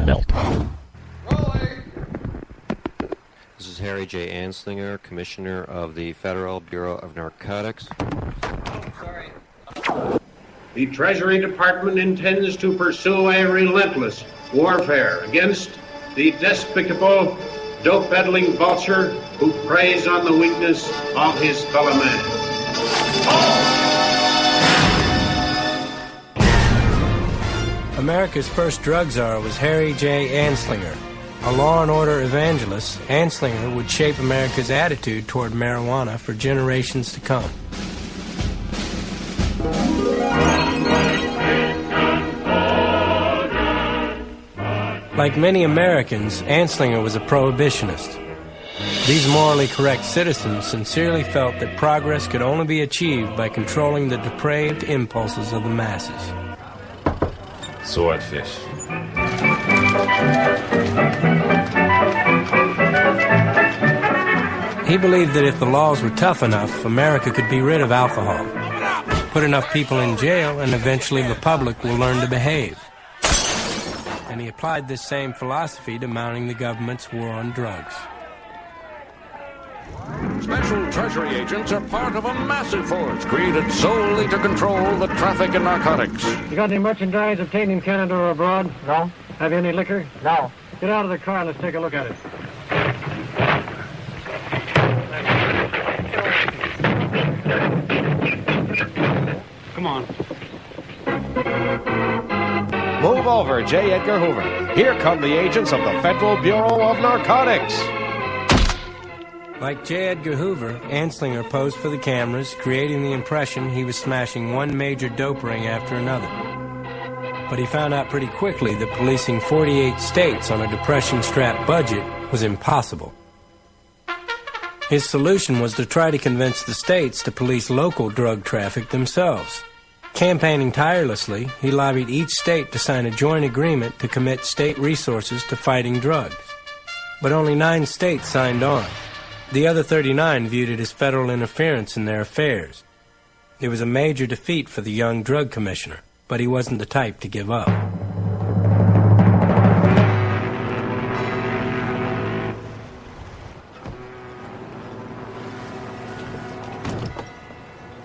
melt. This is Harry J. Anslinger, Commissioner of the Federal Bureau of Narcotics. The Treasury Department intends to pursue a relentless warfare against the despicable, dope-peddling vulture who preys on the weakness of his fellow man. America's first drug czar was Harry J. Anslinger. A law and order evangelist, Anslinger would shape America's attitude toward marijuana for generations to come. Like many Americans, Anslinger was a prohibitionist. These morally correct citizens sincerely felt that progress could only be achieved by controlling the depraved impulses of the masses. Swordfish. He believed that if the laws were tough enough, America could be rid of alcohol. Put enough people in jail, and eventually the public will learn to behave. And he applied this same philosophy to mounting the government's war on drugs. Special Treasury agents are part of a massive force created solely to control the traffic in narcotics. You got any merchandise obtained in Canada or abroad? No. Have you any liquor? No. Get out of the car and let's take a look at it. Come on. Move over, J. Edgar Hoover. Here come the agents of the Federal Bureau of Narcotics. Like J. Edgar Hoover, Anslinger posed for the cameras, creating the impression he was smashing one major dope ring after another. But he found out pretty quickly that policing 48 states on a depression-strapped budget was impossible. His solution was to try to convince the states to police local drug traffic themselves. Campaigning tirelessly, he lobbied each state to sign a joint agreement to commit state resources to fighting drugs. But only 9 states signed on. The other 39 viewed it as federal interference in their affairs. It was a major defeat for the young drug commissioner, but he wasn't the type to give up.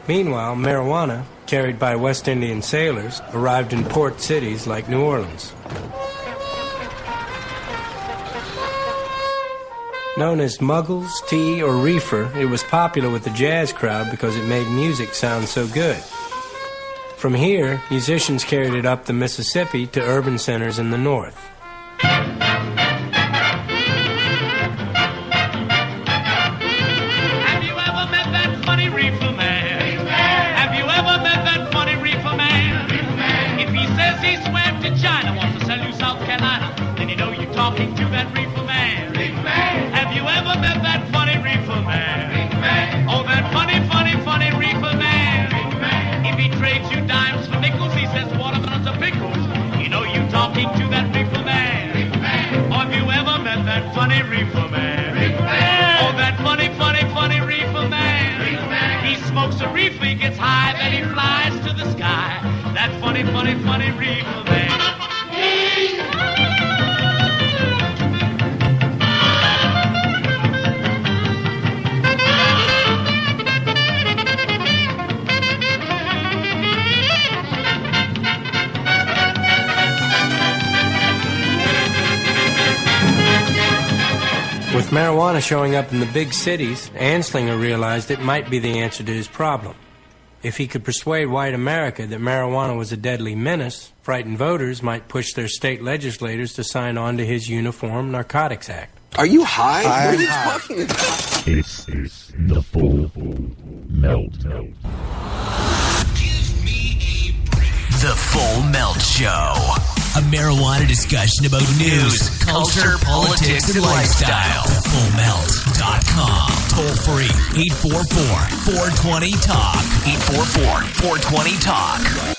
Meanwhile, marijuana, carried by West Indian sailors, arrived in port cities like New Orleans. Known as muggles, tea, or reefer, it was popular with the jazz crowd because it made music sound so good. From here, musicians carried it up the Mississippi to urban centers in the north. Have you ever met that funny reefer man? Have you ever met that funny reefer man? If he says he swam to China, wants to sell you South Carolina, then you know you're talking to that reefer man. Have you ever met that funny reefer man? Oh, that funny, funny, funny reefer man. If he trades you dimes for nickels, he says watermelons are pickles. You know you talking to that reefer man. Or have you ever met that funny reefer man? Oh, that funny, funny, funny reefer man. He smokes a reefer, he gets high, then he flies to the sky. That funny, funny, funny reefer man. With marijuana showing up in the big cities, Anslinger realized it might be the answer to his problem. If he could persuade white America that marijuana was a deadly menace, frightened voters might push their state legislators to sign on to his Uniform Narcotics Act. Are you high? What are you talking about? This is the full melt. The Full Melt Show. A marijuana discussion about news, culture, politics, and lifestyle. FullMelt.com. Toll free. 844-420-TALK. 844-420-TALK.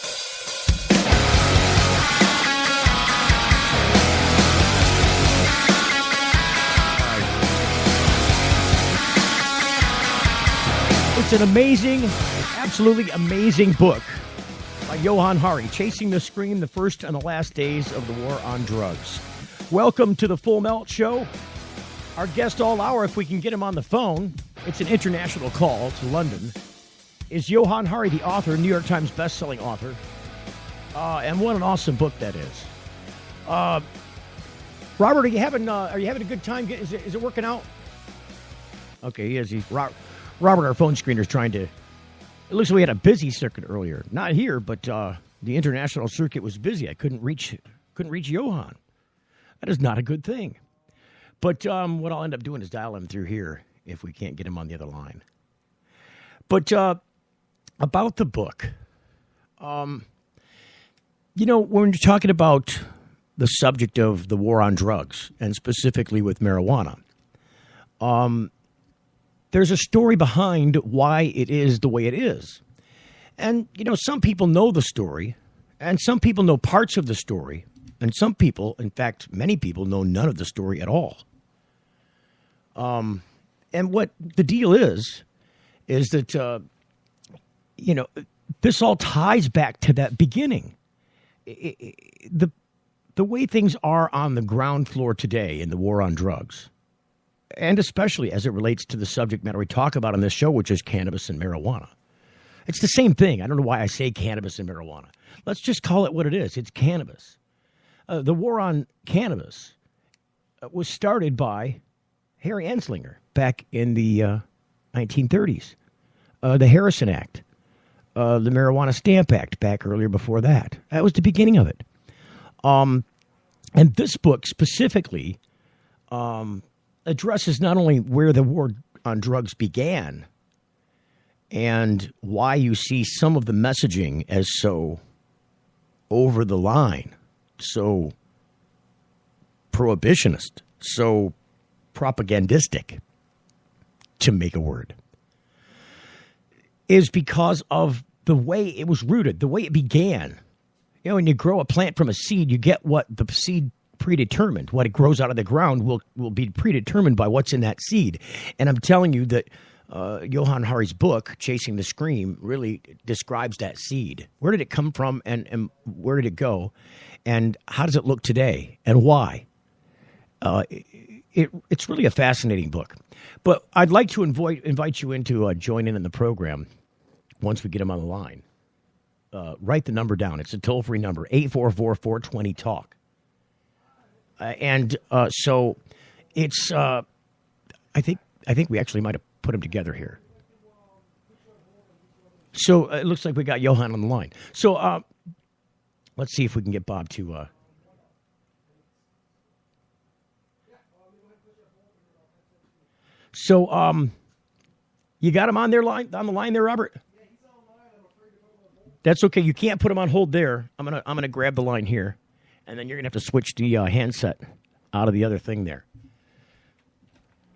It's an amazing, absolutely amazing book by Yohann Hari, Chasing the Scream, the First and the Last Days of the War on Drugs. Welcome to the Full Melt Show. Our guest all hour, if we can get him on the phone, it's an international call to London, is Yohann Hari, the author, New York Times bestselling author. And what an awesome book that is. Robert, are you having a good time? Is it working out? Okay, he is. Robert, our phone screener, is trying to... It looks like we had a busy circuit earlier. Not here, but the international circuit was busy. I couldn't reach Yohann. That is not a good thing. But what I'll end up doing is dial him through here if we can't get him on the other line. But about the book, when you're talking about the subject of the war on drugs, and specifically with marijuana, there's a story behind why it is the way it is. And, some people know the story, and some people know parts of the story, and some people, in fact, many people, know none of the story at all. And what the deal is that, this all ties back to that beginning. The way things are on the ground floor today in the war on drugs, and especially as it relates to the subject matter we talk about on this show, which is cannabis and marijuana. It's the same thing. I don't know why I say cannabis and marijuana. Let's just call it what it is. It's cannabis. The war on cannabis was started by Harry Anslinger back in the 1930s. The Harrison Act, the Marijuana Stamp Act back earlier before that. That was the beginning of it. And this book specifically addresses not only where the war on drugs began and why you see some of the messaging as so over the line, so prohibitionist, so propagandistic, to make a word, is because of the way it was rooted, the way it began. When you grow a plant from a seed, you get what the seed predetermined. What it grows out of the ground will be predetermined by what's in that seed. And I'm telling you that Yohann Hari's book, Chasing the Scream, really describes that seed. Where did it come from, and where did it go? And how does it look today, and why? It's really a fascinating book. But I'd like to invite you into join in the program once we get him on the line. Write the number down. It's a toll-free number, 844-420-TALK. So it's, I think we actually might have put them together here. So it looks like we got Yohann on the line. So let's see if we can get Bob to... So you got him on the line there, Robert? That's okay. You can't put him on hold there. I'm gonna grab the line here, and then you're gonna have to switch the handset out of the other thing there.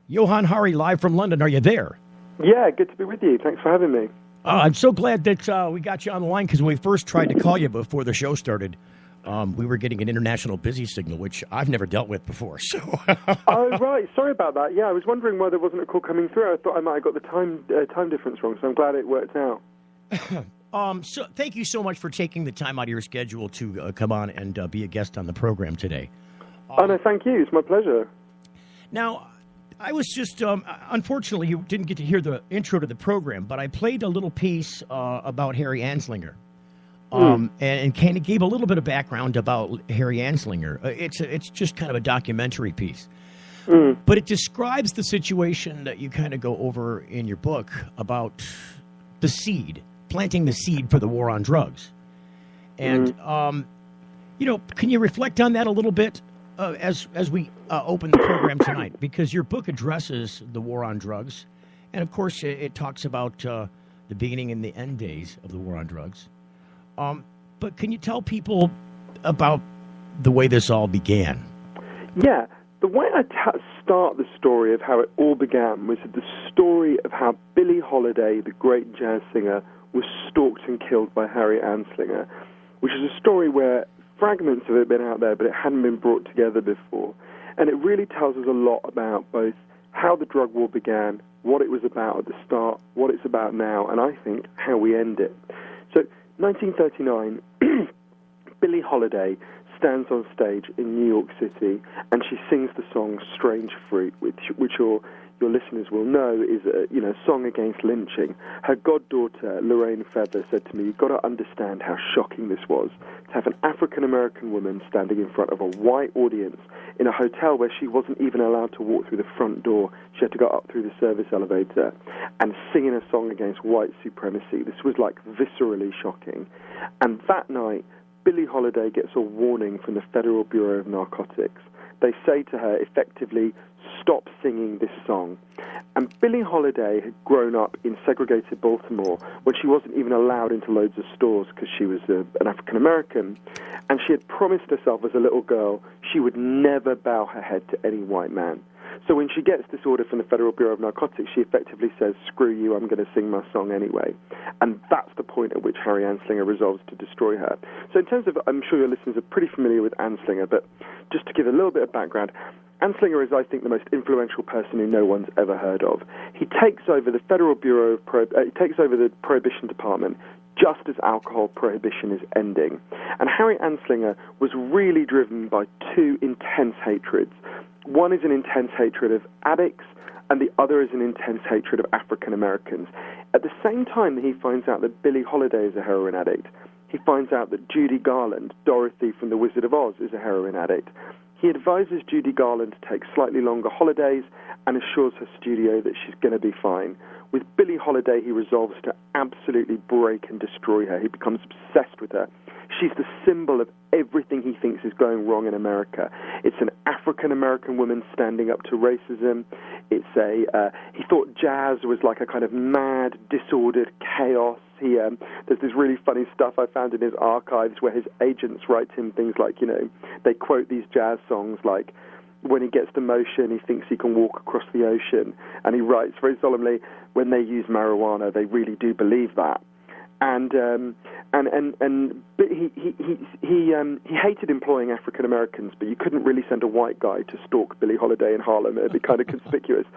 Yohann Hari, live from London. Are you there? Yeah, good to be with you. Thanks for having me. I'm so glad that we got you on the line, because when we first tried to call you before the show started, we were getting an international busy signal, which I've never dealt with before. So. Oh, right. Sorry about that. Yeah, I was wondering why there wasn't a call coming through. I thought I might have got the time difference wrong, so I'm glad it worked out. So thank you so much for taking the time out of your schedule to come on and be a guest on the program today. No, thank you. It's my pleasure. Now, I was just, unfortunately, you didn't get to hear the intro to the program, but I played a little piece about Harry Anslinger. And kind of gave a little bit of background about Harry Anslinger. It's just kind of a documentary piece. But it describes the situation that you kind of go over in your book about the seed, planting the seed for the war on drugs. And, can you reflect on that a little bit as we open the program tonight? Because your book addresses the war on drugs. And, of course, it talks about the beginning and the end days of the war on drugs. But can you tell people about the way this all began? Yeah, the way I start the story of how it all began was the story of how Billie Holiday, the great jazz singer, was stalked and killed by Harry Anslinger, which is a story where fragments of it have been out there, but it hadn't been brought together before. And it really tells us a lot about both how the drug war began, what it was about at the start, what it's about now, and I think how we end it. So, 1939, Billie Holiday stands on stage in New York City and she sings the song Strange Fruit, which your listeners will know is a song against lynching. Her goddaughter, Lorraine Feather, said to me, "You've got to understand how shocking this was, to have an African-American woman standing in front of a white audience in a hotel where she wasn't even allowed to walk through the front door. She had to go up through the service elevator and singing a song against white supremacy. This was like viscerally shocking." And that night, Billie Holiday gets a warning from the Federal Bureau of Narcotics. They say to her, effectively, stop singing this song. And Billie Holiday had grown up in segregated Baltimore when she wasn't even allowed into loads of stores because she was an African-American. And she had promised herself as a little girl she would never bow her head to any white man. So when she gets this order from the Federal Bureau of Narcotics, she effectively says, screw you, I'm going to sing my song anyway. And that's the point at which Harry Anslinger resolves to destroy her. So in terms of, I'm sure your listeners are pretty familiar with Anslinger, but just to give a little bit of background, Anslinger is, I think, the most influential person who no one's ever heard of. He takes over the Federal Bureau of he takes over the Prohibition Department just as alcohol prohibition is ending. And Harry Anslinger was really driven by two intense hatreds. One is an intense hatred of addicts, and the other is an intense hatred of African Americans. At the same time that he finds out that Billie Holiday is a heroin addict, he finds out that Judy Garland, Dorothy from The Wizard of Oz, is a heroin addict. He advises Judy Garland to take slightly longer holidays and assures her studio that she's going to be fine. With Billie Holiday, he resolves to absolutely break and destroy her. He becomes obsessed with her. She's the symbol of everything he thinks is going wrong in America. It's an African-American woman standing up to racism. It's he thought jazz was like a kind of mad, disordered chaos. There's this really funny stuff I found in his archives where his agents write him things like, they quote these jazz songs like, when he gets to motion, he thinks he can walk across the ocean. And he writes very solemnly, when they use marijuana, they really do believe that. But he hated employing African Americans, but you couldn't really send a white guy to stalk Billie Holiday in Harlem. It'd be kind of conspicuous.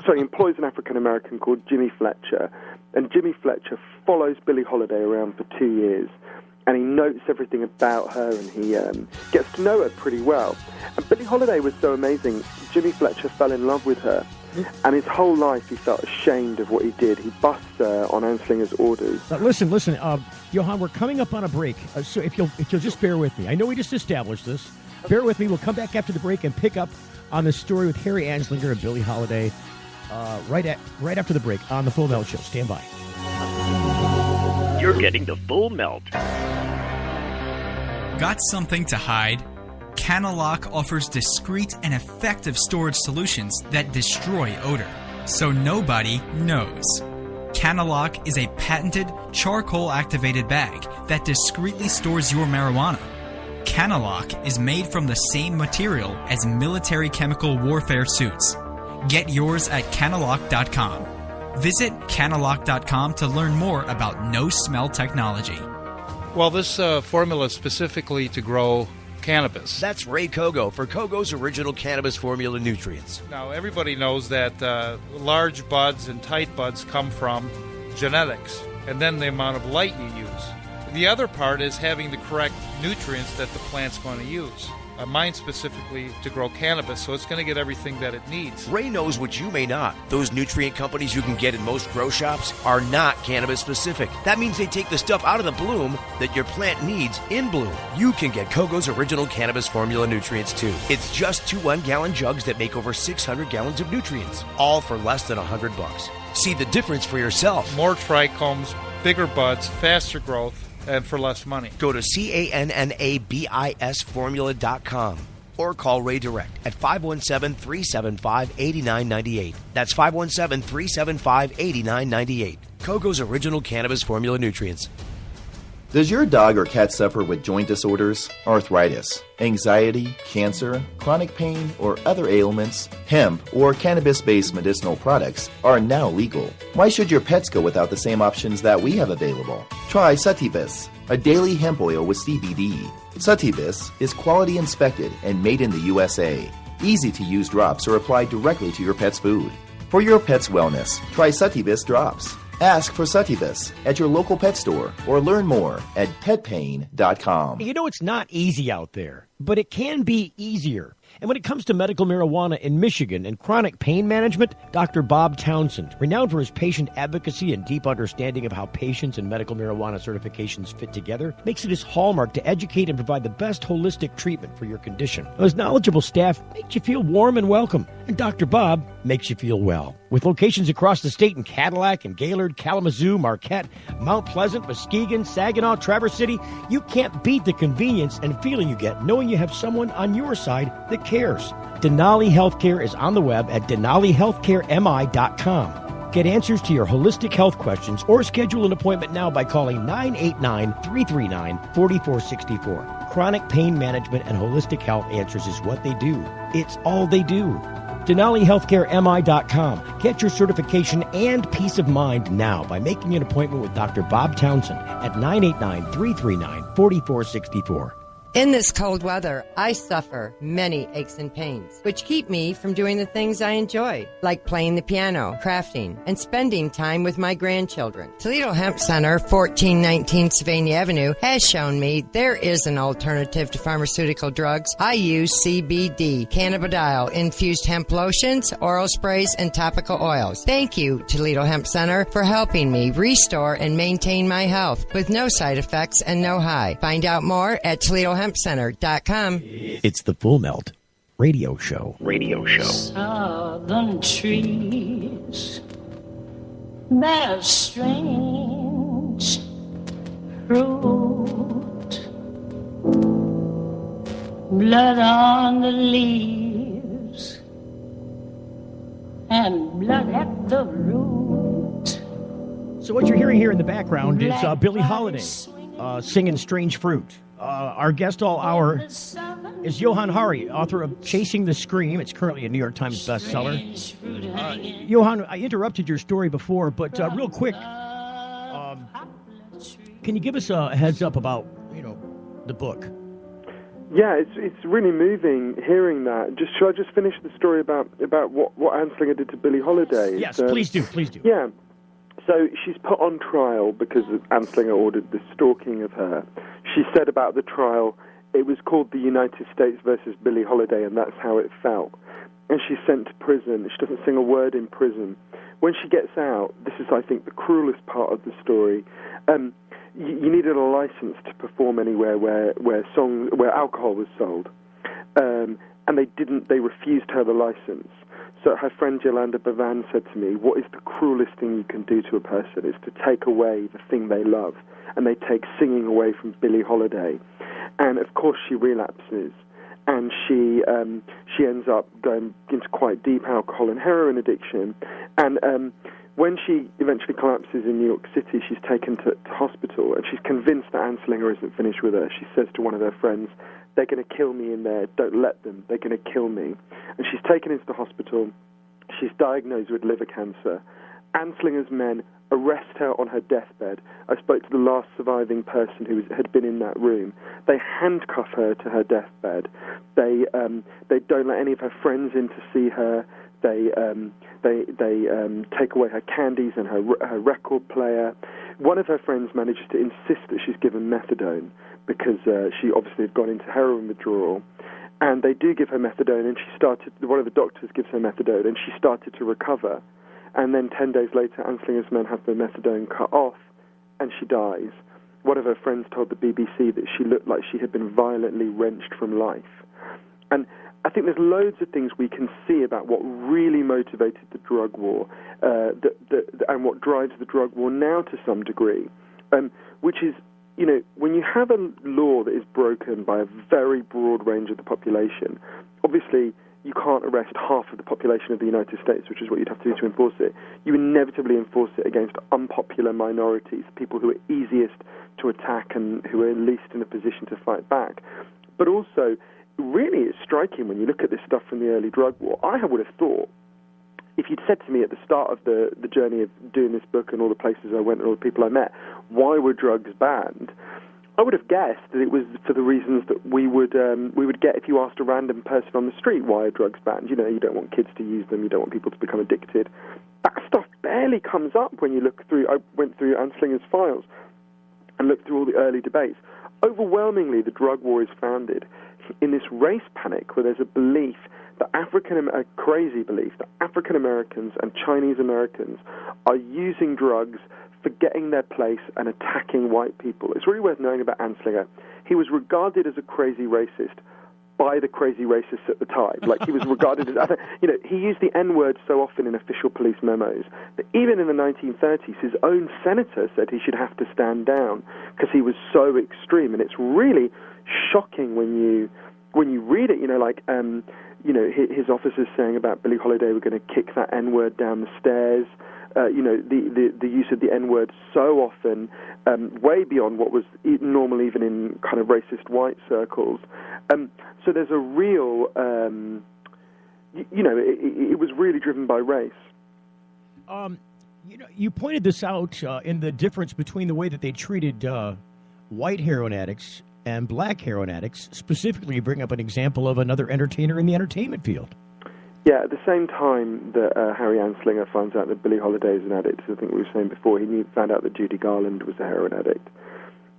So he employs an African American called Jimmy Fletcher, and Jimmy Fletcher follows Billie Holiday around for 2 years, and he notes everything about her, and he gets to know her pretty well. And Billie Holiday was so amazing, Jimmy Fletcher fell in love with her. And his whole life he felt ashamed of what he did. He busts on Anslinger's orders. Listen, Yohann, we're coming up on a break. So if you'll just bear with me. I know we just established this. Bear with me. We'll come back after the break and pick up on the story with Harry Anslinger and Billie Holiday right after the break on The Full Melt Show. Stand by. You're getting The Full Melt. Got something to hide? Canalock offers discreet and effective storage solutions that destroy odor, so nobody knows. Canalock is a patented charcoal-activated bag that discreetly stores your marijuana. Canalock is made from the same material as military chemical warfare suits. Get yours at Canalock.com. Visit Canalock.com to learn more about no-smell technology. Well, this formula is specifically to grow cannabis. That's Ray Kogo for Kogo's Original Cannabis Formula Nutrients. Now, everybody knows that large buds and tight buds come from genetics, and then the amount of light you use. The other part is having the correct nutrients that the plant's going to use. Mine specifically to grow cannabis, so it's going to get everything that it needs. Ray knows what you may not. Those nutrient companies you can get in most grow shops are not cannabis specific. That means they take the stuff out of the bloom that your plant needs in bloom. You can get Kogo's Original Cannabis Formula Nutrients too. It's just 2 1-gallon jugs that make over 600 gallons of nutrients, all for less than $100. See the difference for yourself. More trichomes, bigger buds, faster growth, and for less money. Go to CANNABISformula.com or call Ray direct at 517-375-8998. That's 517-375-8998. Kogo's Original Cannabis Formula Nutrients. Does your dog or cat suffer with joint disorders, arthritis, anxiety, cancer, chronic pain, or other ailments? Hemp or cannabis-based medicinal products are now legal. Why should your pets go without the same options that we have available? Try Sativus, a daily hemp oil with CBD. Sativus is quality inspected and made in the USA. Easy-to-use drops are applied directly to your pet's food. For your pet's wellness, try Sativus drops. Ask for Succubus at your local pet store or learn more at petpain.com. You know, it's not easy out there, but it can be easier. And when it comes to medical marijuana in Michigan and chronic pain management, Dr. Bob Townsend, renowned for his patient advocacy and deep understanding of how patients and medical marijuana certifications fit together, makes it his hallmark to educate and provide the best holistic treatment for your condition. His knowledgeable staff makes you feel warm and welcome, and Dr. Bob makes you feel well. With locations across the state in Cadillac and Gaylord, Kalamazoo, Marquette, Mount Pleasant, Muskegon, Saginaw, Traverse City, you can't beat the convenience and feeling you get knowing you have someone on your side that cares. Denali Healthcare is on the web at denalihealthcaremi.com. Get answers to your holistic health questions or schedule an appointment now by calling 989-339-4464. Chronic pain management and holistic health answers is what they do. It's all they do. DenaliHealthcareMI.com. Get your certification and peace of mind now by making an appointment with Dr. Bob Townsend at 989-339-4464. In this cold weather, I suffer many aches and pains, which keep me from doing the things I enjoy, like playing the piano, crafting, and spending time with my grandchildren. Toledo Hemp Center, 1419 Sylvania Avenue, has shown me there is an alternative to pharmaceutical drugs. I use CBD, cannabidiol-infused hemp lotions, oral sprays, and topical oils. Thank you, Toledo Hemp Center, for helping me restore and maintain my health with no side effects and no high. Find out more at ToledoHempCenter.com. It's the Full Melt Radio Show. Southern trees bear strange fruit, blood on the leaves and blood at the root. So what you're hearing here in the background is Billie Holiday singing Strange Fruit. Our guest all hour is Yohann Hari, author of Chasing the Scream. It's currently a New York Times bestseller. Yohann, I interrupted your story before, but real quick, can you give us a heads up about, the book? Yeah, it's really moving hearing that. Should I just finish the story about what Anslinger did to Billie Holiday? Yes, please do. Yeah. So she's put on trial because Anslinger ordered the stalking of her. She said about the trial, it was called the United States versus Billie Holiday, and that's how it felt. And she's sent to prison. She doesn't sing a word in prison. When she gets out, this is, I think, the cruelest part of the story. You needed a license to perform anywhere where alcohol was sold, and they refused her the license. So her friend Yolanda Bavan said to me, what is the cruelest thing you can do to a person is to take away the thing they love. And they take singing away from Billie Holiday. And of course she relapses. And she ends up going into quite deep alcohol and heroin addiction. And when she eventually collapses in New York City, she's taken to hospital. And she's convinced that Anslinger isn't finished with her. She says to one of her friends, they're going to kill me in there. Don't let them. They're going to kill me. And she's taken into the hospital. She's diagnosed with liver cancer. Anslinger's men arrest her on her deathbed. I spoke to the last surviving person who had been in that room. They handcuff her to her deathbed. They don't let any of her friends in to see her. They take away her candies and her record player. One of her friends manages to insist that she's given methadone because she obviously had gone into heroin withdrawal. And they do give her methadone, and one of the doctors gives her methadone, and she started to recover. And then 10 days later, Anslinger's men have the methadone cut off, and she dies. One of her friends told the BBC that she looked like she had been violently wrenched from life. And I think there's loads of things we can see about what really motivated the drug war, and what drives the drug war now to some degree, which is, when you have a law that is broken by a very broad range of the population, obviously you can't arrest half of the population of the United States, which is what you'd have to do to enforce it. You inevitably enforce it against unpopular minorities, people who are easiest to attack and who are least in a position to fight back. But also, really it's striking when you look at this stuff from the early drug war. I would have thought, if you'd said to me at the start of the journey of doing this book and all the places I went and all the people I met, why were drugs banned? I would have guessed that it was for the reasons that we would get if you asked a random person on the street, why are drugs banned? You don't want kids to use them, you don't want people to become addicted. that stuff barely comes up when you look through. I went through Anslinger's files and looked through all the early debates. Overwhelmingly, the drug war is founded in this race panic where there's a belief that a crazy belief that African Americans and Chinese Americans are using drugs, forgetting their place, and attacking white people. It's really worth knowing about Anslinger. He was regarded as a crazy racist by the crazy racists at the time. Like, he was regarded as, he used the N-word so often in official police memos that even in the 1930s, his own senator said he should have to stand down because he was so extreme. And it's really shocking when you read it, his officers saying about Billie Holiday were going to kick that N-word down the stairs. The use of the N-word so often, way beyond what was normal even in kind of racist white circles. So there's a real, it was really driven by race. You pointed this out in the difference between the way that they treated white heroin addicts and black heroin addicts. Specifically, you bring up an example of another entertainer in the entertainment field. Yeah, at the same time that Harry Anslinger finds out that Billie Holiday is an addict, I think we were saying before, he found out that Judy Garland was a heroin addict.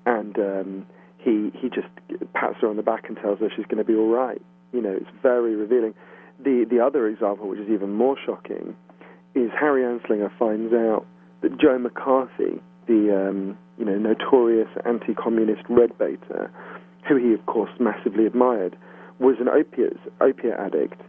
And he just pats her on the back and tells her she's going to be all right. It's very revealing. The other example, which is even more shocking, is Harry Anslinger finds out that Joe McCarthy, the notorious anti-communist red baiter, who he, of course, massively admired, was an opiate addict.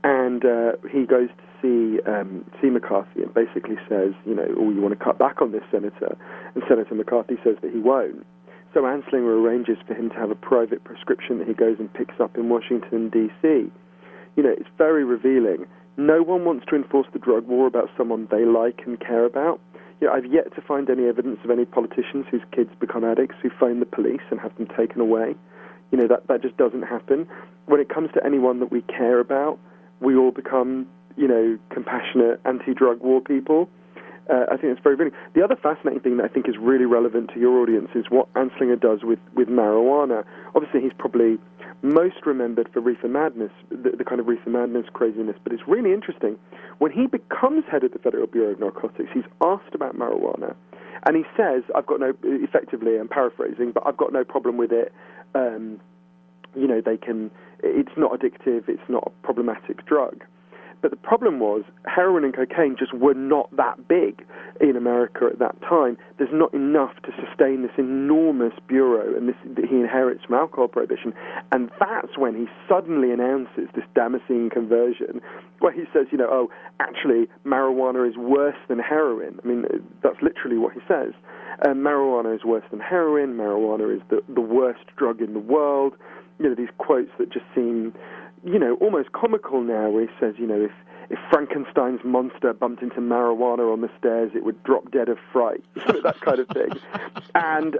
And he goes to see McCarthy and basically says, you want to cut back on this, Senator. And Senator McCarthy says that he won't. So Anslinger arranges for him to have a private prescription that he goes and picks up in Washington, D.C. It's very revealing. No one wants to enforce the drug war about someone they like and care about. I've yet to find any evidence of any politicians whose kids become addicts who phone the police and have them taken away. That just doesn't happen. When it comes to anyone that we care about, we all become, compassionate anti-drug war people. I think it's very revealing. The other fascinating thing that I think is really relevant to your audience is what Anslinger does with marijuana. Obviously, he's probably most remembered for reefer madness, the kind of reefer madness craziness, but it's really interesting. When he becomes head of the Federal Bureau of Narcotics, he's asked about marijuana, and he says, effectively, I'm paraphrasing, but I've got no problem with it. It's not addictive, it's not a problematic drug. But the problem was heroin and cocaine just were not that big in America at that time. There's not enough to sustain this enormous bureau, and that he inherits from alcohol prohibition. And that's when he suddenly announces this Damascene conversion, where he says, actually, marijuana is worse than heroin. I mean, that's literally what he says. Marijuana is worse than heroin. Marijuana is the worst drug in the world. These quotes that just seem, almost comical now, where he says, if Frankenstein's monster bumped into marijuana on the stairs, it would drop dead of fright, that kind of thing. And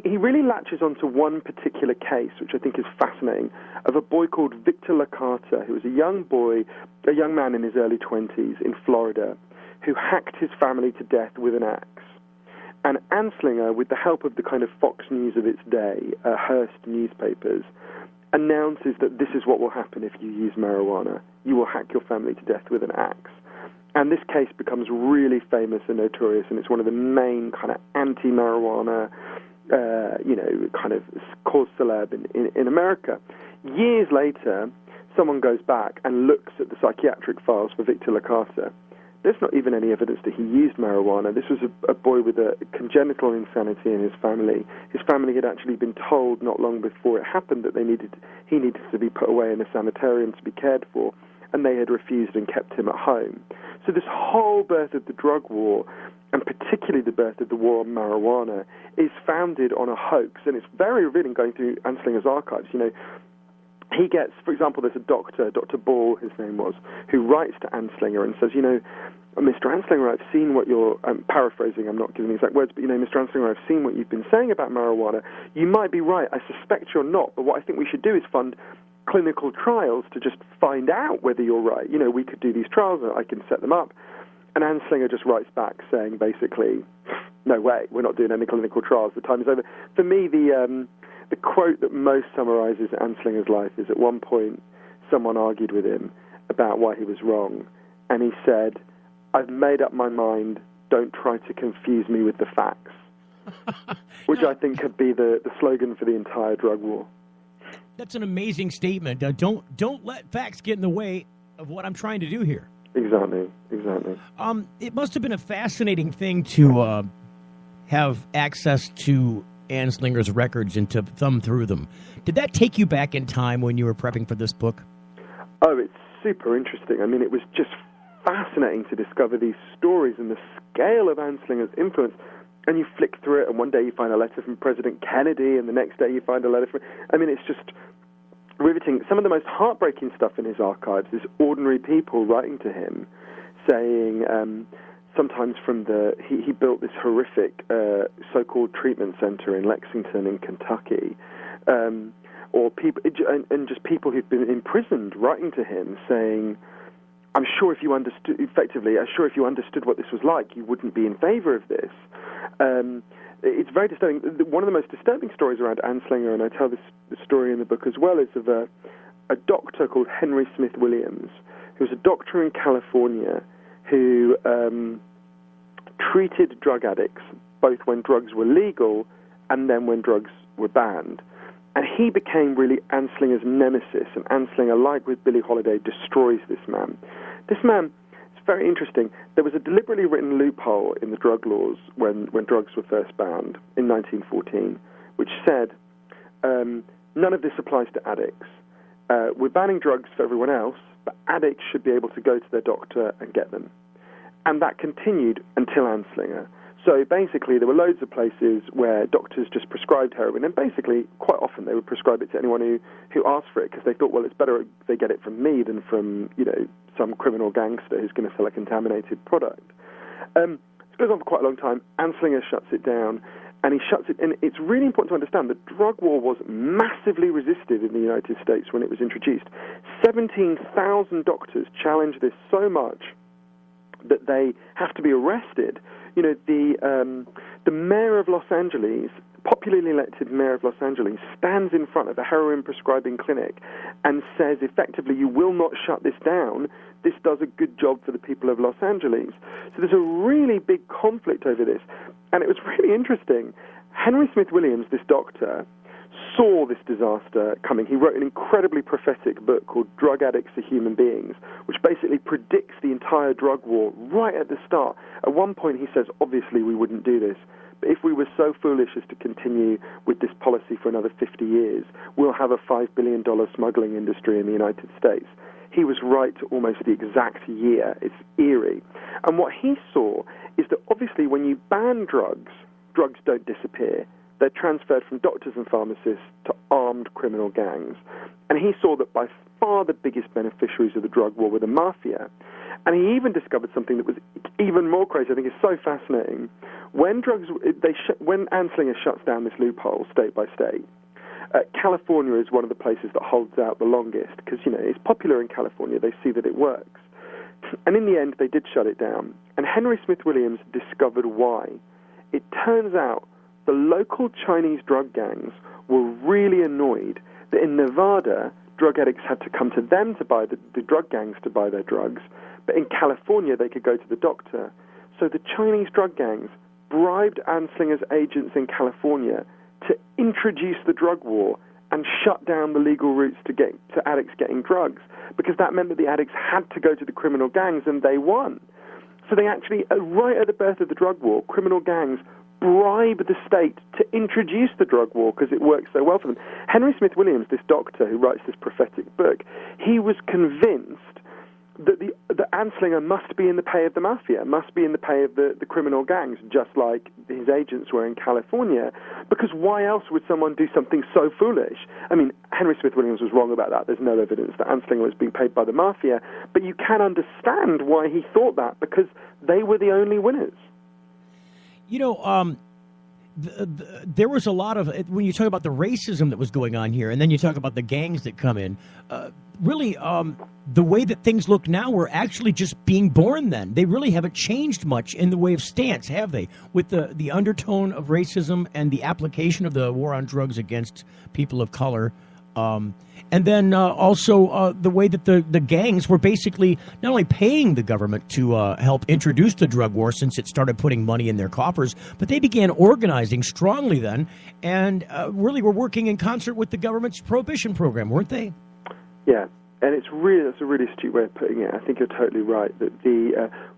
he really latches onto one particular case, which I think is fascinating, of a boy called Victor LaCarta, who was a young man in his early 20s in Florida, who hacked his family to death with an axe. And Anslinger, with the help of the kind of Fox News of its day, Hearst newspapers, announces that this is what will happen if you use marijuana. You will hack your family to death with an axe. And this case becomes really famous and notorious, and it's one of the main kind of anti-marijuana, kind of cause celeb in America. Years later, someone goes back and looks at the psychiatric files for Victor LaCarta. There's not even any evidence that he used marijuana. This was a boy with a congenital insanity in his family. His family had actually been told not long before it happened that he needed to be put away in a sanitarium to be cared for, and they had refused and kept him at home. So this whole birth of the drug war, and particularly the birth of the war on marijuana, is founded on a hoax, and it's very revealing going through Anslinger's archives. He gets, for example, there's a doctor, Dr. Ball, his name was, who writes to Anslinger and says, Mr. Anslinger, I've seen what you're, I'm paraphrasing, I'm not giving exact words, but, Mr. Anslinger, I've seen what you've been saying about marijuana. You might be right. I suspect you're not, but what I think we should do is fund clinical trials to just find out whether you're right. We could do these trials, and I can set them up. And Anslinger just writes back saying, basically, no way, we're not doing any clinical trials. The time is over. For me, the quote that most summarizes Anslinger's life is, at one point, someone argued with him about why he was wrong, and he said, I've made up my mind. Don't try to confuse me with the facts. Which I think could be the slogan for the entire drug war. That's an amazing statement. Don't let facts get in the way of what I'm trying to do here. Exactly. It must have been a fascinating thing to have access to Anslinger's records and to thumb through them. Did that take you back in time when you were prepping for this book? Oh, it's super interesting. I mean, it was just fascinating to discover these stories and the scale of Anslinger's influence. And you flick through it, and one day you find a letter from President Kennedy, and the next day you find a letter from... I mean, it's just riveting. Some of the most heartbreaking stuff in his archives is ordinary people writing to him, saying, sometimes from he built this horrific so-called treatment center in Lexington in Kentucky, or people, and just people who've been imprisoned writing to him saying, I'm sure if you understood what this was like, you wouldn't be in favor of this. It's very disturbing. One of the most disturbing stories around Anslinger, and I tell this story in the book as well, is of a doctor called Henry Smith Williams, who was a doctor in California who treated drug addicts both when drugs were legal and then when drugs were banned. And he became really Anslinger's nemesis, and Anslinger, like with Billie Holiday, destroys this man. This man, it's very interesting. There was a deliberately written loophole in the drug laws when drugs were first banned in 1914, which said, none of this applies to addicts. We're banning drugs for everyone else, but addicts should be able to go to their doctor and get them. And that continued until Anslinger. So basically, there were loads of places where doctors just prescribed heroin, and basically, quite often, they would prescribe it to anyone who asked for it, because they thought, well, it's better if they get it from me than from, some criminal gangster who's going to sell a contaminated product. This goes on for quite a long time. Anslinger shuts it down, and he shuts it, and it's really important to understand that drug war was massively resisted in the United States when it was introduced. 17,000 doctors challenged this so much that they have to be arrested. The mayor of Los Angeles, popularly elected mayor of Los Angeles, stands in front of a heroin prescribing clinic and says effectively, you will not shut this down. This does a good job for the people of Los Angeles. So there's a really big conflict over this. And it was really interesting. Henry Smith Williams, this doctor, saw this disaster coming. He wrote an incredibly prophetic book called Drug Addicts Are Human Beings, which basically predicts the entire drug war right at the start. At one point he says, obviously we wouldn't do this, but if we were so foolish as to continue with this policy for another 50 years, we'll have a $5 billion smuggling industry in the United States. He was right to almost the exact year. It's eerie. And what he saw is that obviously when you ban drugs, drugs don't disappear. They're transferred from doctors and pharmacists to armed criminal gangs. And he saw that by far the biggest beneficiaries of the drug war were the mafia. And he even discovered something that was even more crazy. I think it's so fascinating. When Anslinger shuts down this loophole state by state, California is one of the places that holds out the longest because, it's popular in California. They see that it works. And in the end, they did shut it down. And Henry Smith Williams discovered why. It turns out the local Chinese drug gangs were really annoyed that in Nevada, drug addicts had to come to them to buy the drug gangs to buy their drugs, but in California they could go to the doctor. So the Chinese drug gangs bribed Anslinger's agents in California to introduce the drug war and shut down the legal routes to addicts getting drugs, because that meant that the addicts had to go to the criminal gangs, and they won. So they actually, right at the birth of the drug war, criminal gangs bribe the state to introduce the drug war because it works so well for them. Henry Smith Williams, this doctor who writes this prophetic book, he was convinced that the Anslinger must be in the pay of the mafia, must be in the pay of the criminal gangs, just like his agents were in California, because why else would someone do something so foolish? I mean, Henry Smith Williams was wrong about that. There's no evidence that Anslinger was being paid by the mafia, but you can understand why he thought that, because they were the only winners. There was a lot of, when you talk about the racism that was going on here, and then you talk about the gangs that come in, really, the way that things look now were actually just being born then. They really haven't changed much in the way of stance, have they? With the undertone of racism and the application of the war on drugs against people of color, And then also the way that the gangs were basically not only paying the government to help introduce the drug war since it started putting money in their coffers, but they began organizing strongly then and really were working in concert with the government's prohibition program, weren't they? Yeah. And that's a really astute way of putting it. I think you're totally right that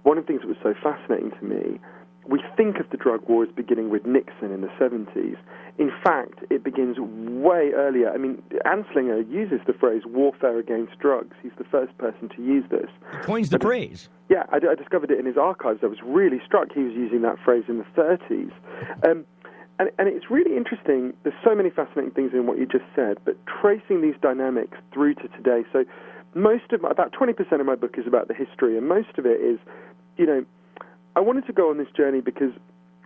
one of the things that was so fascinating to me, we think of the drug war as beginning with Nixon in the 70s. In fact, it begins way earlier. I mean, Anslinger uses the phrase warfare against drugs. He's the first person to use this. He coins the phrase. Yeah, I discovered it in his archives. I was really struck he was using that phrase in the 30s. And it's really interesting. There's so many fascinating things in what you just said, but tracing these dynamics through to today. So about 20% of my book is about the history, and most of it is, I wanted to go on this journey because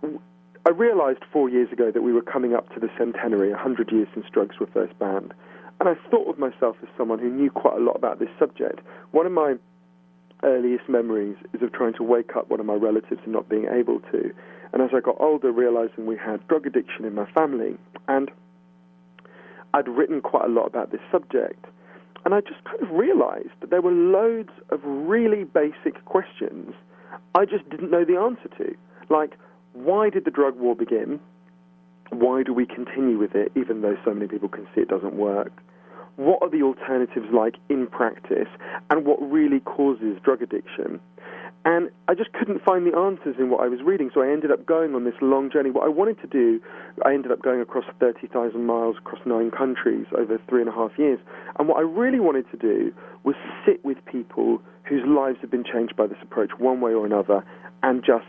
I realized 4 years ago that we were coming up to the centenary, 100 years since drugs were first banned. And I thought of myself as someone who knew quite a lot about this subject. One of my earliest memories is of trying to wake up one of my relatives and not being able to. And as I got older, realizing we had drug addiction in my family. And I'd written quite a lot about this subject. And I just kind of realized that there were loads of really basic questions I just didn't know the answer to. Like, why did the drug war begin? Why do we continue with it, even though so many people can see it doesn't work? What are the alternatives like in practice? And what really causes drug addiction? And I just couldn't find the answers in what I was reading, so I ended up going on this long journey. What I wanted to do, I ended up going across 30,000 miles across 9 countries over 3.5 years. And what I really wanted to do was sit with people whose lives have been changed by this approach one way or another and just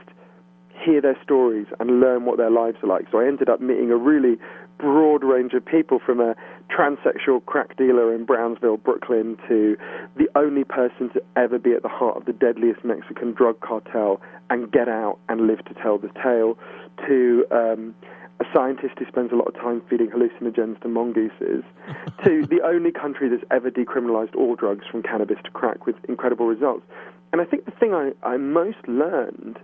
hear their stories and learn what their lives are like. So I ended up meeting a really broad range of people, from a transsexual crack dealer in Brownsville, Brooklyn, to the only person to ever be at the heart of the deadliest Mexican drug cartel and get out and live to tell the tale, to a scientist who spends a lot of time feeding hallucinogens to mongooses, to the only country that's ever decriminalized all drugs from cannabis to crack with incredible results. And I think the thing I most learned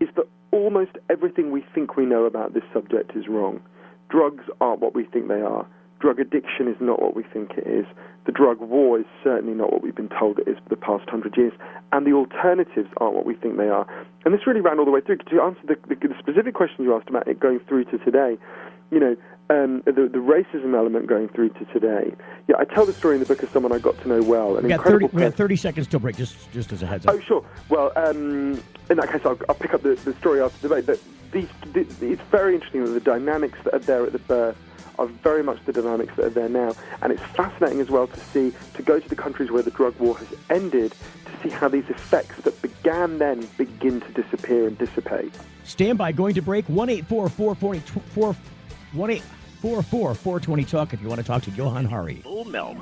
is that almost everything we think we know about this subject is wrong. Drugs aren't what we think they are. Drug addiction is not what we think it is. The drug war is certainly not what we've been told it is for the past 100 years. And the alternatives aren't what we think they are. And this really ran all the way through. To answer the specific question you asked about it going through to today, the racism element going through to today. Yeah, I tell the story in the book of someone I got to know well. We got 30 seconds till break, just as a heads up. Oh, sure. Well, in that case, I'll pick up the story after the debate. But it's very interesting that the dynamics that are there at the birth are very much the dynamics that are there now. And it's fascinating as well to go to the countries where the drug war has ended, to see how these effects that began then begin to disappear and dissipate. Stand by, going to break, 1-844-420-TALK if you want to talk to Yohann Hari. Full Melt.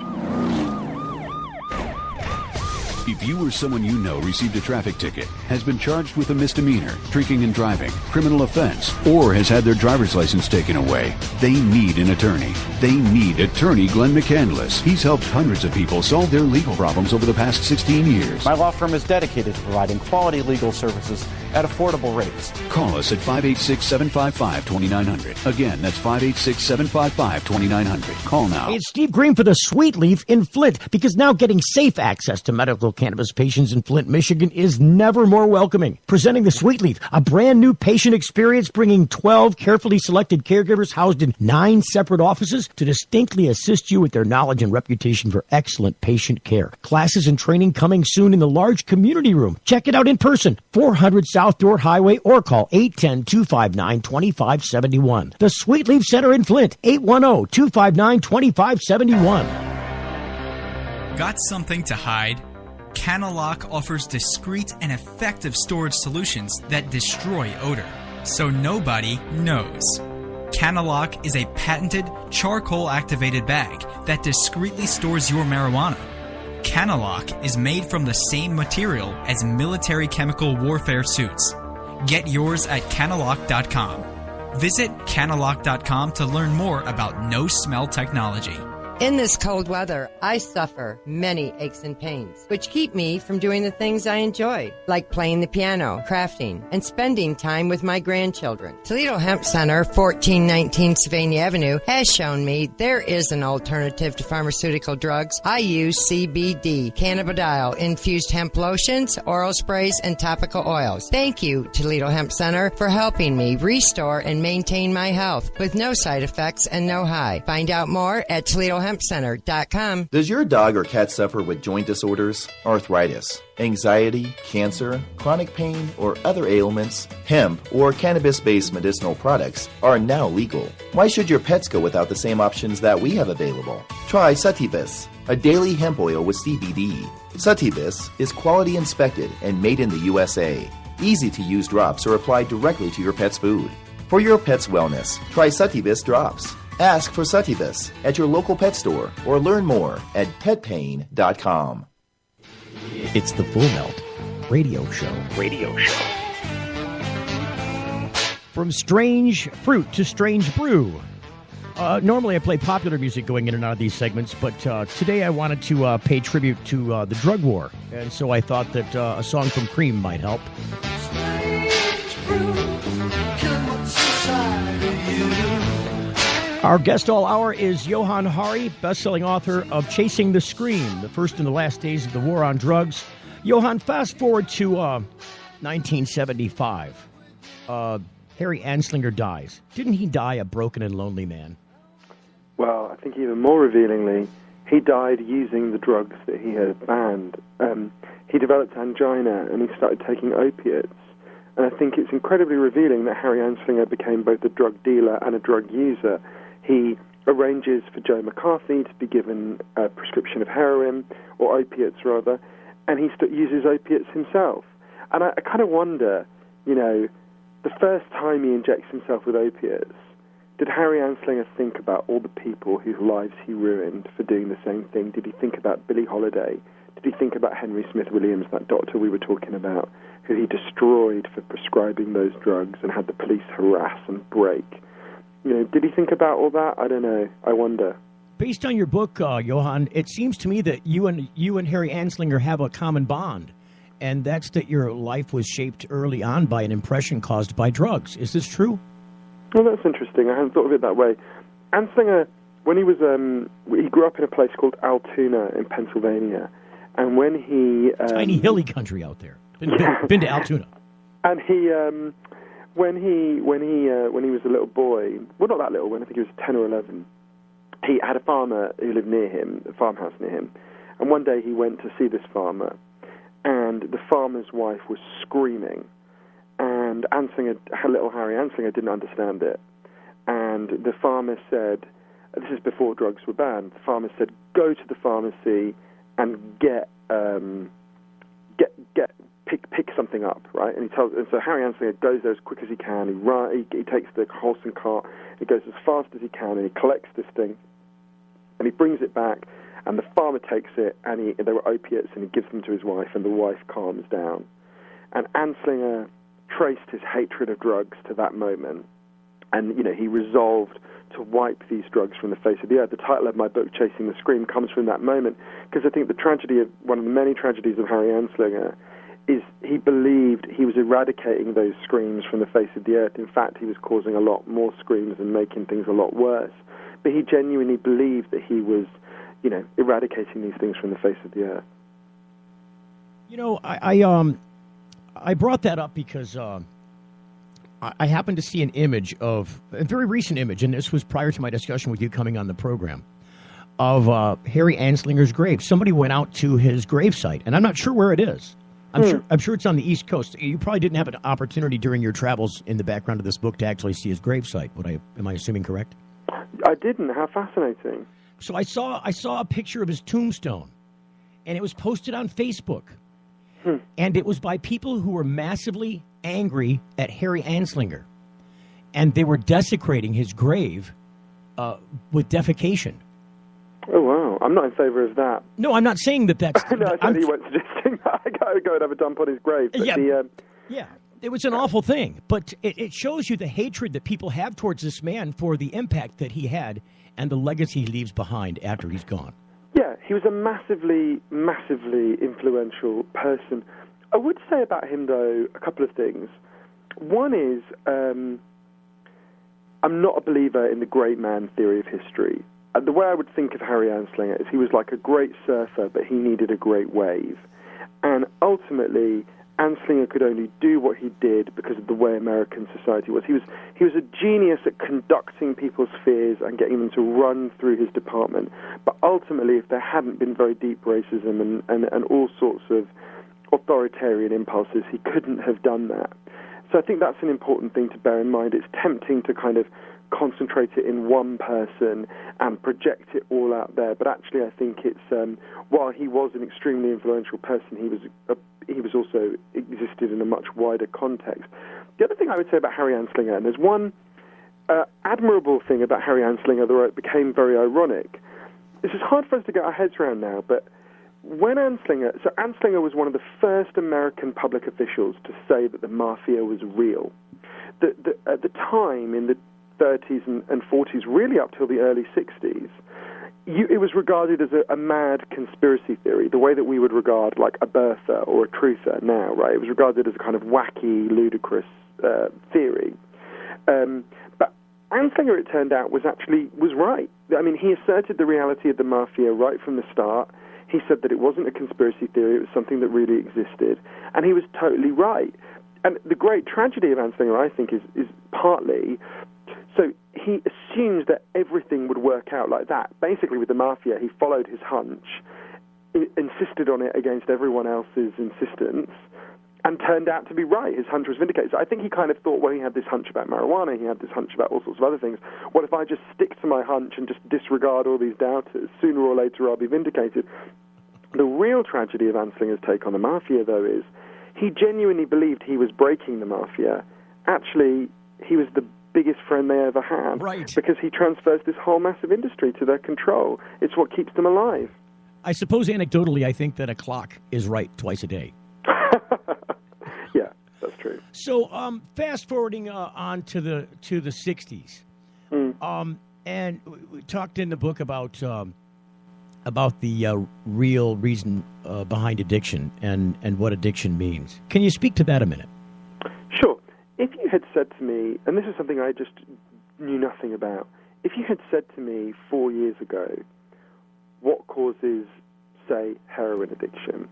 If you or someone you know received a traffic ticket, has been charged with a misdemeanor, drinking and driving, criminal offense, or has had their driver's license taken away, they need an attorney. They need attorney Glenn McCandless. He's helped hundreds of people solve their legal problems over the past 16 years. My law firm is dedicated to providing quality legal services at affordable rates. Call us at 586-755-2900. Again, that's 586-755-2900. Call now. Hey, it's Steve Green for the Sweet Leaf in Flint, because now getting safe access to medical cannabis patients in Flint, Michigan is never more welcoming. Presenting the Sweet Leaf, a brand new patient experience, bringing 12 carefully selected caregivers housed in 9 separate offices to distinctly assist you with their knowledge and reputation for excellent patient care. Classes and training coming soon in the large community room. Check it out in person, 400 South Dorr Highway, or call 810-259-2571. The Sweet Leaf Center in Flint, 810-259-2571. Got something to hide? Canalock offers discreet and effective storage solutions that destroy odor, so nobody knows. Canalock is a patented charcoal-activated bag that discreetly stores your marijuana. Canalock is made from the same material as military chemical warfare suits. Get yours at Canalock.com. Visit Canalock.com to learn more about no-smell technology. In this cold weather, I suffer many aches and pains, which keep me from doing the things I enjoy, like playing the piano, crafting, and spending time with my grandchildren. Toledo Hemp Center, 1419 Sylvania Avenue, has shown me there is an alternative to pharmaceutical drugs. I use CBD, cannabidiol, infused hemp lotions, oral sprays, and topical oils. Thank you, Toledo Hemp Center, for helping me restore and maintain my health with no side effects and no high. Find out more at ToledoHempCenter.com. Does your dog or cat suffer with joint disorders, arthritis, anxiety, cancer, chronic pain, or other ailments? Hemp or cannabis-based medicinal products are now legal. Why should your pets go without the same options that we have available? Try Sativus, a daily hemp oil with CBD. Sativus is quality inspected and made in the USA. Easy-to-use drops are applied directly to your pet's food. For your pet's wellness, try Sativus drops. Ask for Sativus at your local pet store or learn more at petpain.com. It's the Full Melt Radio Show. From strange fruit to strange brew. Normally I play popular music going in and out of these segments, but today I wanted to pay tribute to the drug war. And so I thought that a song from Cream might help. Our guest all hour is Yohann Hari, best-selling author of Chasing the Scream, the first and the last days of the war on drugs. Yohann, fast forward to 1975. Harry Anslinger dies. Didn't he die a broken and lonely man? Well, I think even more revealingly, he died using the drugs that he had banned. He developed angina and he started taking opiates. And I think it's incredibly revealing that Harry Anslinger became both a drug dealer and a drug user. He arranges for Joe McCarthy to be given a prescription of heroin, or opiates rather, and he uses opiates himself. And I kind of wonder, the first time he injects himself with opiates, did Harry Anslinger think about all the people whose lives he ruined for doing the same thing? Did he think about Billie Holiday? Did he think about Henry Smith Williams, that doctor we were talking about, who he destroyed for prescribing those drugs and had the police harass and break? Did he think about all that? I don't know. I wonder. Based on your book, Yohann, it seems to me that you and Harry Anslinger have a common bond, and that's that your life was shaped early on by an impression caused by drugs. Is this true? Well, that's interesting. I hadn't thought of it that way. Anslinger, when he grew up in a place called Altoona in Pennsylvania, and when he tiny hilly country out there. Been to Altoona. And he. When he was a little boy, well, not that little, when I think he was 10 or 11, he had a farmer who lived near him, a farmhouse near him, and one day he went to see this farmer, and the farmer's wife was screaming, and little Harry Anslinger didn't understand it, and the farmer said, this is before drugs were banned, the farmer said, go to the pharmacy and pick something up, right? And so Harry Anslinger goes there as quick as he can. He takes the horse and cart. He goes as fast as he can, and he collects this thing, and he brings it back. And the farmer takes it, and there were opiates, and he gives them to his wife, and the wife calms down. And Anslinger traced his hatred of drugs to that moment, and he resolved to wipe these drugs from the face of the earth. The title of my book, Chasing the Scream, comes from that moment, because I think one of the many tragedies of Harry Anslinger is he believed he was eradicating those screams from the face of the earth. In fact, he was causing a lot more screams and making things a lot worse. But he genuinely believed that he was, eradicating these things from the face of the earth. I brought that up because I happened to see a very recent image, and this was prior to my discussion with you coming on the program, of Harry Anslinger's grave. Somebody went out to his gravesite, and I'm not sure where it is. I'm sure it's on the East Coast. You probably didn't have an opportunity during your travels in the background of this book to actually see his gravesite. Am I assuming correct? I didn't. How fascinating. So I saw a picture of his tombstone, and it was posted on Facebook. And it was by people who were massively angry at Harry Anslinger. And they were desecrating his grave with defecation. Oh, wow. I'm not in favor of that. No, I'm not saying that's... no, I thought he went suggesting that I go and have a dump on his grave. But It was an awful thing, but it shows you the hatred that people have towards this man for the impact that he had and the legacy he leaves behind after he's gone. Yeah, he was a massively, massively influential person. I would say about him, though, a couple of things. One is, I'm not a believer in the great man theory of history. The way I would think of Harry Anslinger is he was like a great surfer, but he needed a great wave. And ultimately, Anslinger could only do what he did because of the way American society was. He was a genius at conducting people's fears and getting them to run through his department. But ultimately, if there hadn't been very deep racism and all sorts of authoritarian impulses, he couldn't have done that. So I think that's an important thing to bear in mind. It's tempting to kind of concentrate it in one person and project it all out there. But actually, I think it's while he was an extremely influential person, he was also existed in a much wider context. The other thing I would say about Harry Anslinger, and there's one admirable thing about Harry Anslinger, though it became very ironic. This is hard for us to get our heads around now, but when Anslinger was one of the first American public officials to say that the mafia was real. At the time, in the 30s and 40s, really up till the early 60s, it was regarded as a mad conspiracy theory, the way that we would regard like a Bertha or a Truther now, right? It was regarded as a kind of wacky, ludicrous theory. But Anslinger, it turned out, was right. I mean, he asserted the reality of the mafia right from the start. He said that it wasn't a conspiracy theory, it was something that really existed, and he was totally right. And the great tragedy of Anslinger, I think, is partly, so he assumed that everything would work out like that. Basically, with the mafia, he followed his hunch, insisted on it against everyone else's insistence, and turned out to be right. His hunch was vindicated. So I think he kind of thought, well, he had this hunch about marijuana, he had this hunch about all sorts of other things. What if I just stick to my hunch and just disregard all these doubters? Sooner or later, I'll be vindicated. The real tragedy of Anslinger's take on the mafia, though, is he genuinely believed he was breaking the mafia. Actually, he was the biggest friend they ever had, right? Because he transfers this whole massive industry to their control. It's what keeps them alive. I suppose anecdotally, I think that a clock is right twice a day. Yeah, that's true. So, fast forwarding on to the 60s, and we talked in the book about the real reason behind addiction and what addiction means. Can you speak to that a minute? Sure. If you had said to me, and this is something I just knew nothing about, if you had said to me 4 years ago, what causes, say, heroin addiction,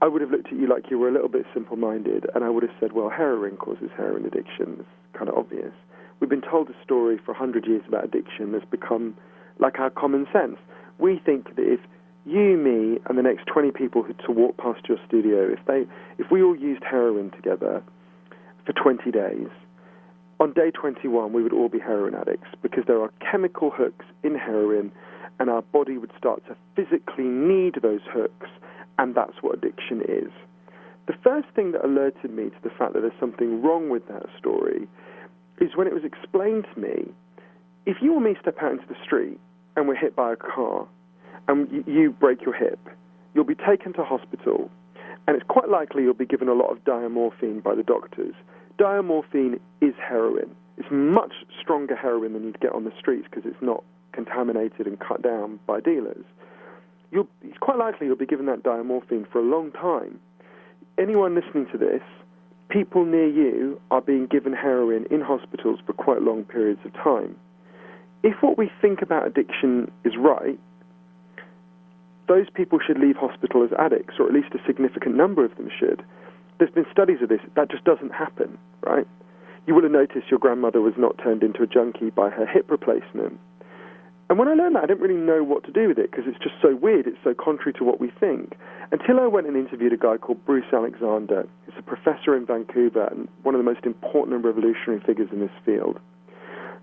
I would have looked at you like you were a little bit simple-minded, and I would have said, well, heroin causes heroin addiction. It's kind of obvious. We've been told a story for 100 years about addiction that's become like our common sense. We think that if you, me, and the next 20 people who to walk past your studio, if we all used heroin together for 20 days, on day 21 we would all be heroin addicts because there are chemical hooks in heroin and our body would start to physically need those hooks, and that's what addiction is. The first thing that alerted me to the fact that there's something wrong with that story is when it was explained to me, if you or me step out into the street and we're hit by a car and you break your hip, you'll be taken to hospital, and it's quite likely you'll be given a lot of diamorphine by the doctors. Diamorphine is heroin. It's much stronger heroin than you'd get on the streets because it's not contaminated and cut down by dealers. It's quite likely you'll be given that diamorphine for a long time. Anyone listening to this, people near you are being given heroin in hospitals for quite long periods of time. If what we think about addiction is right, those people should leave hospital as addicts, or at least a significant number of them should. There's been studies of this. That just doesn't happen, right? You will have noticed your grandmother was not turned into a junkie by her hip replacement. And when I learned that, I didn't really know what to do with it because it's just so weird. It's so contrary to what we think. Until I went and interviewed a guy called Bruce Alexander. He's a professor in Vancouver and one of the most important and revolutionary figures in this field.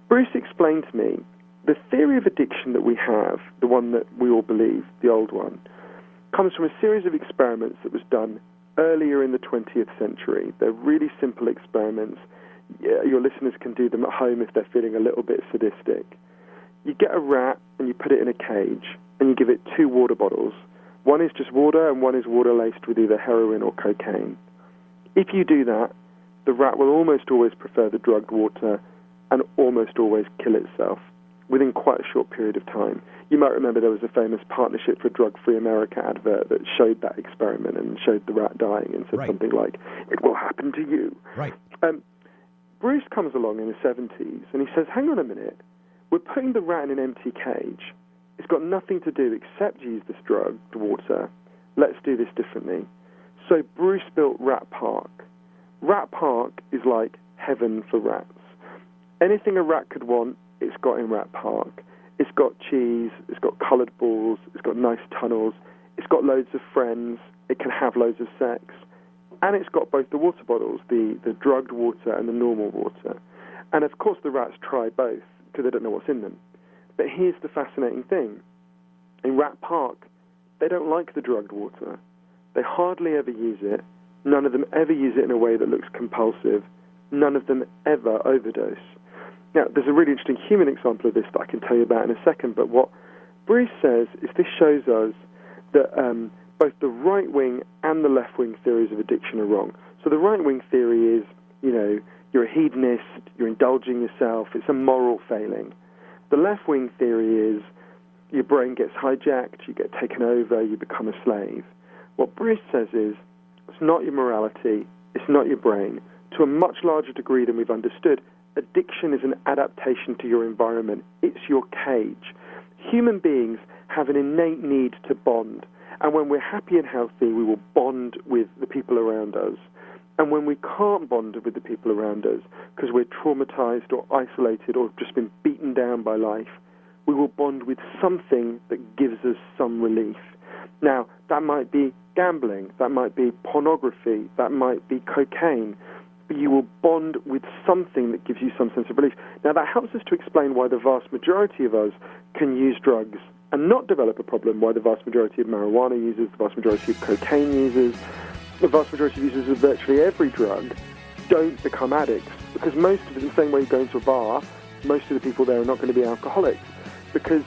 Bruce explained to me the theory of addiction that we have, the one that we all believe, the old one, comes from a series of experiments that was done earlier in the 20th century. They're really simple experiments. Your listeners can do them at home if they're feeling a little bit sadistic. You get a rat and you put it in a cage and you give it 2 water bottles. One is just water and one is water laced with either heroin or cocaine. If you do that, the rat will almost always prefer the drugged water and almost always kill itself within quite a short period of time. You might remember there was a famous Partnership for Drug-Free America advert that showed that experiment and showed the rat dying and said something like, "It will happen to you." Right. Bruce comes along in the 70s and he says, hang on a minute, we're putting the rat in an empty cage. It's got nothing to do except use this drugged water. Let's do this differently. So Bruce built Rat Park. Rat Park is like heaven for rats. Anything a rat could want, it's got in Rat Park. It's got cheese, it's got coloured balls, it's got nice tunnels, it's got loads of friends, it can have loads of sex, and it's got both the water bottles, the drugged water and the normal water. And of course the rats try both because they don't know what's in them. But here's the fascinating thing. In Rat Park, they don't like the drugged water. They hardly ever use it. None of them ever use it in a way that looks compulsive. None of them ever overdose. Now, there's a really interesting human example of this that I can tell you about in a second, but what Bruce says is this shows us that both the right-wing and the left-wing theories of addiction are wrong. So the right-wing theory is, you're a hedonist, you're indulging yourself, it's a moral failing. The left-wing theory is your brain gets hijacked, you get taken over, you become a slave. What Bruce says is, it's not your morality, it's not your brain. To a much larger degree than we've understood, addiction is an adaptation to your environment. It's your cage. Human beings have an innate need to bond. And when we're happy and healthy, we will bond with the people around us. And when we can't bond with the people around us because we're traumatized or isolated or just been beaten down by life, we will bond with something that gives us some relief. Now, that might be gambling, that might be pornography, that might be cocaine, but you will bond with something that gives you some sense of relief. Now, that helps us to explain why the vast majority of us can use drugs and not develop a problem, why the vast majority of marijuana users, the vast majority of cocaine users, the vast majority of users of virtually every drug don't become addicts. Because most of it, the same way you go into a bar, most of the people there are not going to be alcoholics. Because,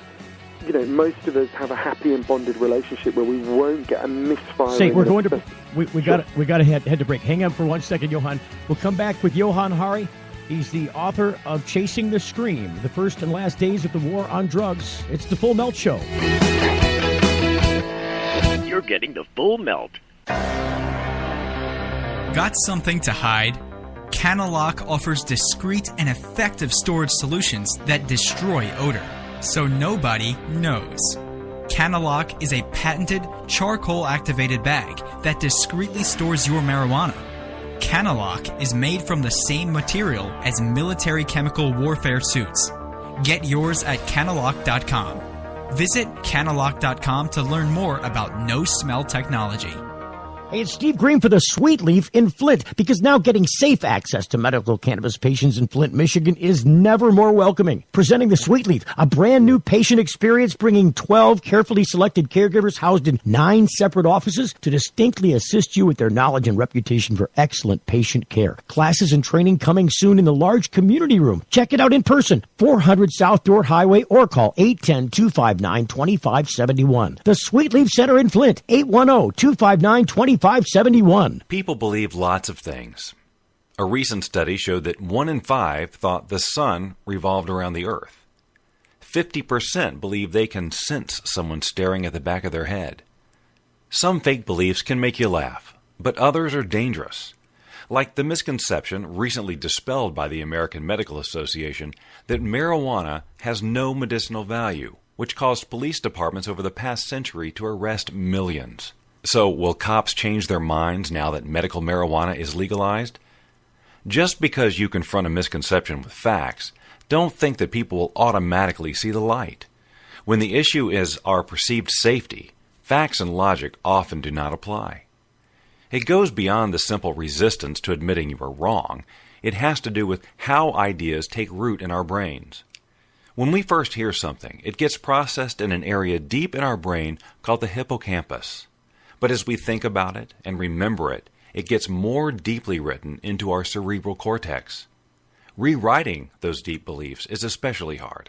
most of us have a happy and bonded relationship where we won't get a misfire. Say, we're going to... We got to head to break. Hang on for 1 second, Yohann. We'll come back with Yohann Hari. He's the author of Chasing the Scream, the first and last days of the war on drugs. It's the Full Melt Show. You're getting the Full Melt. Got something to hide? Canalock offers discreet and effective storage solutions that destroy odor, so nobody knows. Canalock is a patented charcoal-activated bag that discreetly stores your marijuana. Canalock is made from the same material as military chemical warfare suits. Get yours at Canalock.com. Visit Canalock.com to learn more about no-smell technology. Hey, it's Steve Green for the Sweet Leaf in Flint, because now getting safe access to medical cannabis patients in Flint, Michigan is never more welcoming. Presenting the Sweet Leaf, a brand new patient experience bringing 12 carefully selected caregivers housed in 9 separate offices to distinctly assist you with their knowledge and reputation for excellent patient care. Classes and training coming soon in the large community room. Check it out in person, 400 South Dorr Highway, or call 810-259-2571. The Sweet Leaf Center in Flint, 810-259-2571. People believe lots of things. A recent study showed that 1 in 5 thought the sun revolved around the earth. 50% believe they can sense someone staring at the back of their head. Some fake beliefs can make you laugh, but others are dangerous. Like the misconception recently dispelled by the American Medical Association that marijuana has no medicinal value, which caused police departments over the past century to arrest millions. So, will cops change their minds now that medical marijuana is legalized? Just because you confront a misconception with facts, don't think that people will automatically see the light. When the issue is our perceived safety, facts and logic often do not apply. It goes beyond the simple resistance to admitting you are wrong. It has to do with how ideas take root in our brains. When we first hear something, it gets processed in an area deep in our brain called the hippocampus. But as we think about it and remember it, it gets more deeply written into our cerebral cortex. Rewriting those deep beliefs is especially hard.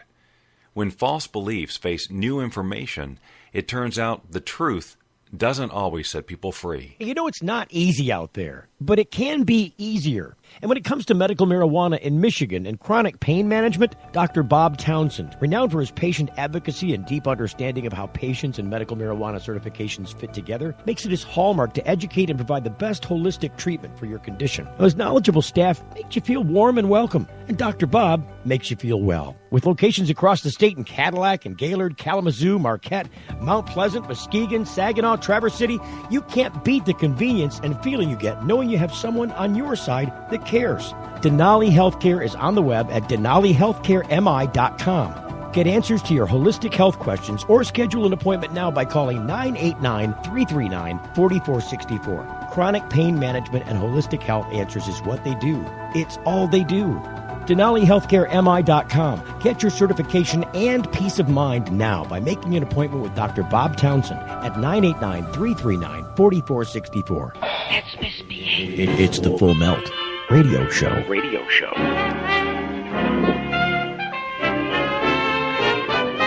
When false beliefs face new information, it turns out the truth doesn't always set people free. You know, it's not easy out there, but it can be easier. And when it comes to medical marijuana in Michigan and chronic pain management, Dr. Bob Townsend, renowned for his patient advocacy and deep understanding of how patients and medical marijuana certifications fit together, makes it his hallmark to educate and provide the best holistic treatment for your condition. Now, his knowledgeable staff makes you feel warm and welcome, and Dr. Bob makes you feel well. With locations across the state in Cadillac and Gaylord, Kalamazoo, Marquette, Mount Pleasant, Muskegon, Saginaw, Traverse City, you can't beat the convenience and feeling you get knowing you have someone on your side that cares. Denali Healthcare is on the web at denalihealthcaremi.com. Get answers to your holistic health questions or schedule an appointment now by calling 989-339-4464. Chronic pain management and holistic health answers is what they do. It's all they do. DenaliHealthcareMI.com. Get your certification and peace of mind now by making an appointment with Dr. Bob Townsend at 989-339-4464. That's misbehaving. It's the Full Melt Radio Show.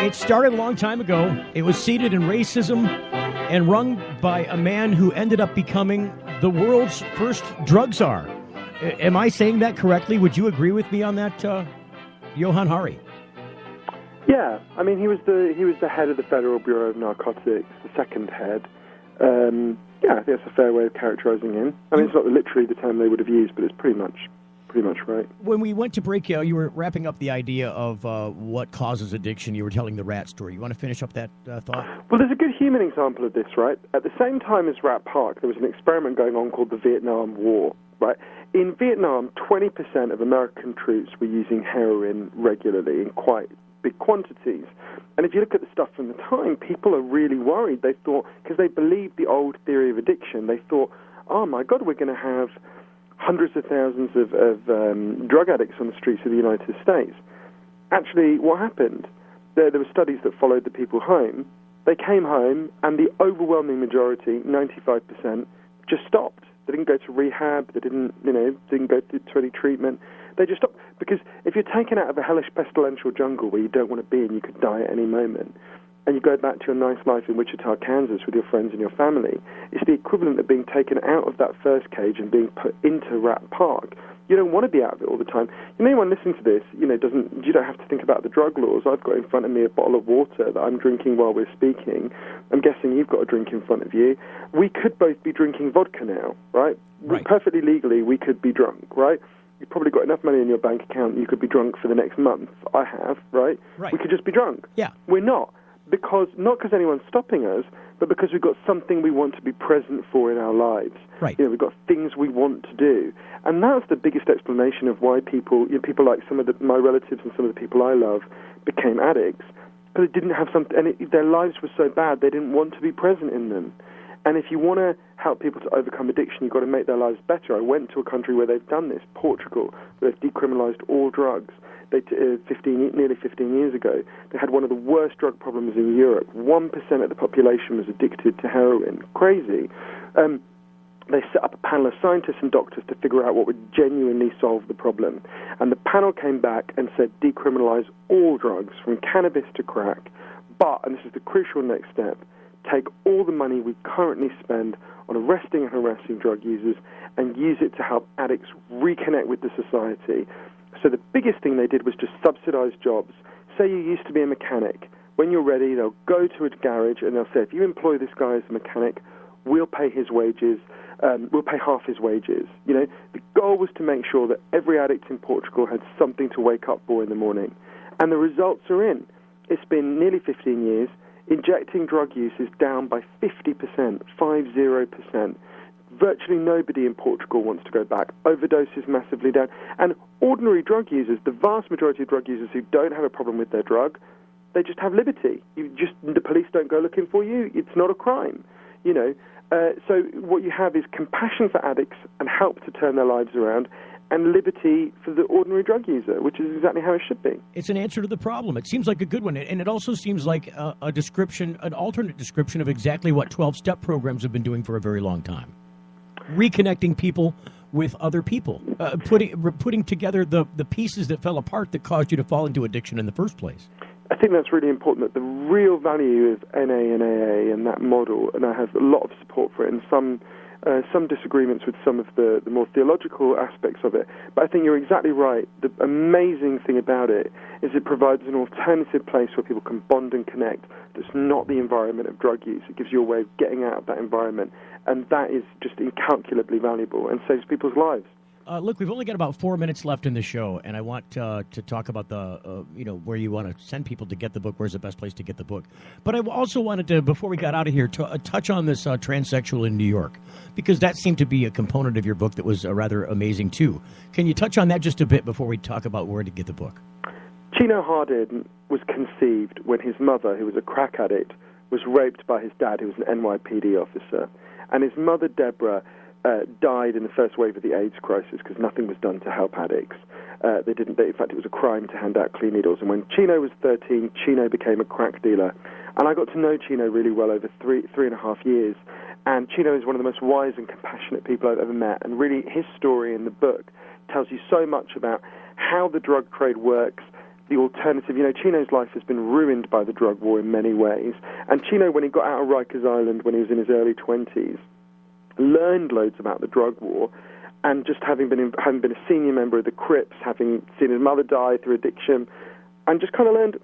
It started a long time ago. It was seeded in racism and run by a man who ended up becoming the world's first drug czar. Am I saying that correctly? Would you agree with me on that, Yohann Hari? Yeah, I mean, he was the head of the Federal Bureau of Narcotics, the second head. Yeah, I think that's a fair way of characterizing him. I mean, it's not literally the term they would have used, but it's pretty much right. When we went to break, you were wrapping up the idea of what causes addiction. You were telling the rat story. You want to finish up that thought? Well, there's a good human example of this, right? At the same time as Rat Park, there was an experiment going on called the Vietnam War, right? In Vietnam, 20% of American troops were using heroin regularly in quite big quantities. And if you look at the stuff from the time, people are really worried. They thought, because they believed the old theory of addiction, they thought, oh my God, we're going to have hundreds of thousands of drug addicts on the streets of the United States. Actually, what happened? There were studies that followed the people home. They came home, and the overwhelming majority, 95%, just stopped. They didn't go to rehab. They didn't go to any treatment. They just stopped. Because if you're taken out of a hellish pestilential jungle where you don't want to be and you could die at any moment, and you go back to your nice life in Wichita, Kansas with your friends and your family, it's the equivalent of being taken out of that first cage and being put into Rat Park. You don't want to be out of it all the time. Anyone listening to this, you don't have to think about the drug laws. I've got in front of me a bottle of water that I'm drinking while we're speaking. I'm guessing you've got a drink in front of you. We could both be drinking vodka now, right? Perfectly legally, we could be drunk, right? You've probably got enough money in your bank account you could be drunk for the next month. I have, right? We could just be drunk. Yeah. We're not. Not because anyone's stopping us, but because we've got something we want to be present for in our lives. Right. We've got things we want to do. And that's the biggest explanation of why people like some of my relatives and some of the people I love became addicts. Because they didn't have something, and their lives were so bad, they didn't want to be present in them. And if you want to help people to overcome addiction, you've got to make their lives better. I went to a country where they've done this, Portugal, where they've decriminalized all drugs. Nearly 15 years ago, they had one of the worst drug problems in Europe. 1% of the population was addicted to heroin. Crazy. They set up a panel of scientists and doctors to figure out what would genuinely solve the problem. And the panel came back and said decriminalize all drugs, from cannabis to crack. But, and this is the crucial next step, take all the money we currently spend on arresting and harassing drug users and use it to help addicts reconnect with the society. So the biggest thing they did was just subsidize jobs. Say you used to be a mechanic. When you're ready, they'll go to a garage and they'll say, if you employ this guy as a mechanic, we'll pay his wages. We'll pay half his wages. The goal was to make sure that every addict in Portugal had something to wake up for in the morning. And the results are in. It's been nearly 15 years. Injecting drug use is down by 50%, 50%. Virtually nobody in Portugal wants to go back. Overdose is massively down. And ordinary drug users, the vast majority of drug users who don't have a problem with their drug, they just have liberty. The police don't go looking for you. It's not a crime, So what you have is compassion for addicts and help to turn their lives around, and liberty for the ordinary drug user, which is exactly how it should be. It's an answer to the problem. It seems like a good one, and it also seems like an alternate description of exactly what 12-step programs have been doing for a very long time. Reconnecting people with other people, putting together the pieces that fell apart that caused you to fall into addiction in the first place. I think that's really important, that the real value of NA and AA and that model, and I have a lot of support for it, and some disagreements with some of the more theological aspects of it. But I think you're exactly right. The amazing thing about it is it provides an alternative place where people can bond and connect that's not the environment of drug use. It gives you a way of getting out of that environment, and that is just incalculably valuable and saves people's lives. Look, we've only got about 4 minutes left in the show, and I want to talk about the, where you want to send people to get the book. Where's the best place to get the book? But I also wanted to, before we got out of here, to touch on this transsexual in New York, because that seemed to be a component of your book that was rather amazing, too. Can you touch on that just a bit before we talk about where to get the book? Chino Hardin was conceived when his mother, who was a crack addict, was raped by his dad, who was an NYPD officer. And his mother, Deborah, died in the first wave of the AIDS crisis because nothing was done to help addicts. In fact, it was a crime to hand out clean needles. And when Chino was 13, Chino became a crack dealer. And I got to know Chino really well over three and a half years. And Chino is one of the most wise and compassionate people I've ever met. And really, his story in the book tells you so much about how the drug trade works, the alternative. Chino's life has been ruined by the drug war in many ways. And Chino, when he got out of Rikers Island when he was in his early 20s, learned loads about the drug war, and just having been a senior member of the Crips, having seen his mother die through addiction, and just kind of learned,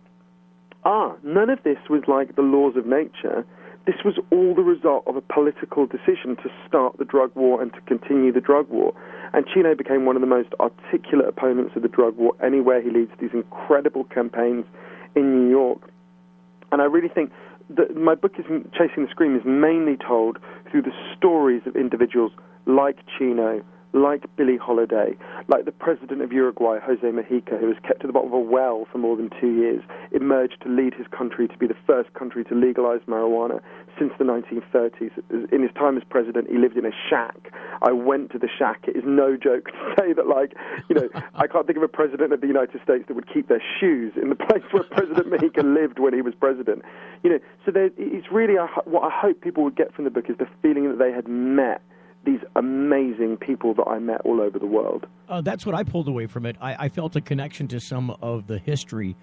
none of this was like the laws of nature. This was all the result of a political decision to start the drug war and to continue the drug war. And Chino became one of the most articulate opponents of the drug war anywhere. He leads these incredible campaigns in New York. And I really think my book, Chasing the Scream, is mainly told through the stories of individuals like Chino, like Billie Holiday, like the president of Uruguay, Jose Mujica, who was kept at the bottom of a well for more than 2 years, emerged to lead his country to be the first country to legalize marijuana since the 1930s. In his time as president, he lived in a shack. I went to the shack. It is no joke to say that, I can't think of a president of the United States that would keep their shoes in the place where President Mujica lived when he was president. So it's really what I hope people would get from the book is the feeling that they had met these amazing people that I met all over the world. That's what I pulled away from it. I felt a connection to some of the history,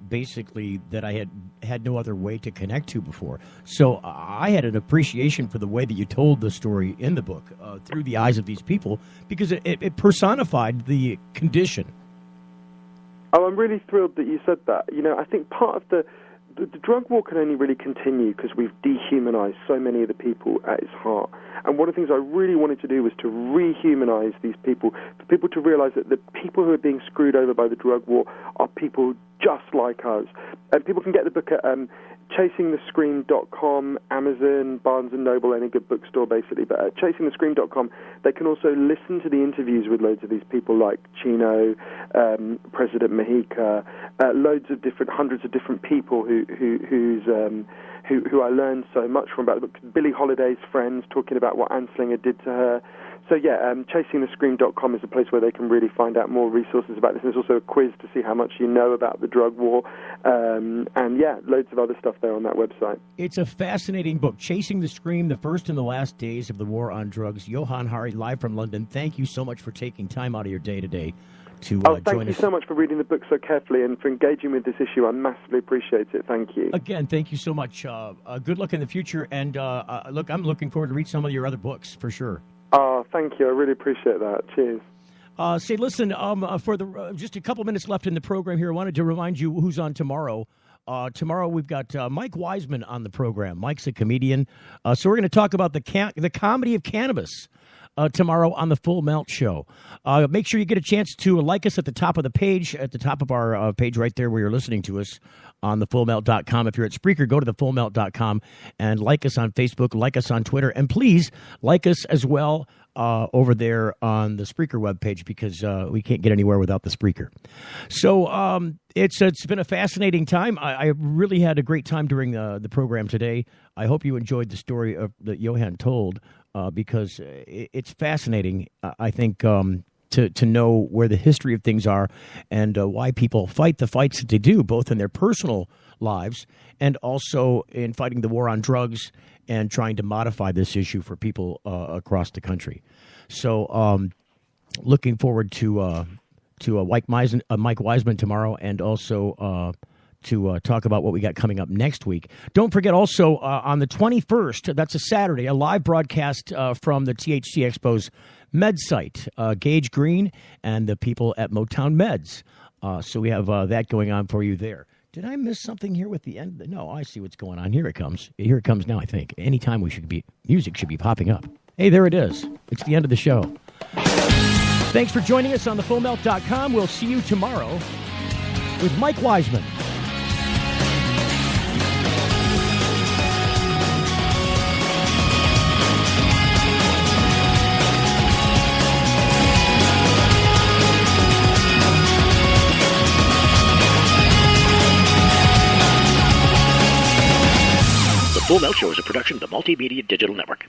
basically, that I had no other way to connect to before. So I had an appreciation for the way that you told the story in the book through the eyes of these people, because it personified the condition. Oh, I'm really thrilled that you said that. I think part of the drug war can only really continue because we've dehumanized so many of the people at its heart. And one of the things I really wanted to do was to rehumanize these people, for people to realize that the people who are being screwed over by the drug war are people just like us. And people can get the book at chasingthescream.com, Amazon, Barnes & Noble, any good bookstore, basically. But at chasingthescream.com, they can also listen to the interviews with loads of these people like Chino, President Mujica, hundreds of different people who I learned so much from about the book. Billie Holiday's friends talking about what Anslinger did to her. So chasingthescream.com is a place where they can really find out more resources about this. There's also a quiz to see how much you know about the drug war, and loads of other stuff there on that website. It's a fascinating book, Chasing the Scream, the first and the last days of the war on drugs. Yohann Hari, live from London. Thank you so much for taking time out of your day today to join us. Thank you so much for reading the book so carefully and for engaging with this issue. I massively appreciate it. Thank you. Again, thank you so much. Good luck in the future, and look, I'm looking forward to read some of your other books for sure. Thank you. I really appreciate that. Cheers. Say, listen, for just a couple minutes left in the program here, I wanted to remind you who's on tomorrow. Tomorrow we've got Mike Wiseman on the program. Mike's a comedian. So we're going to talk about the comedy of cannabis tomorrow on the Full Melt Show. Make sure you get a chance to like us at the top of the page, at the top of our page right there where you're listening to us on thefullmelt.com. If you're at Spreaker, go to thefullmelt.com and like us on Facebook, like us on Twitter, and please like us as well over there on the Spreaker webpage, because we can't get anywhere without the Spreaker. So it's been a fascinating time. I really had a great time during the program today. I hope you enjoyed the story that Yohann told, because it's fascinating, I think, to know where the history of things are and why people fight the fights that they do, both in their personal lives and also in fighting the war on drugs and trying to modify this issue for people across the country. So looking forward to Mike Wiseman tomorrow, and also to talk about what we got coming up next week. Don't forget also on the 21st, that's a Saturday, a live broadcast from the THC Expo's med site, Gage Green and the people at Motown Meds. So we have that going on for you there. Did I miss something here with the end? No, I see what's going on. Here it comes. Here it comes now, I think. Anytime music should be popping up. Hey, there it is. It's the end of the show. Thanks for joining us on thefullmelt.com. We'll see you tomorrow with Mike Wiseman. The Full Melt Show is a production of the Multimedia Digital Network.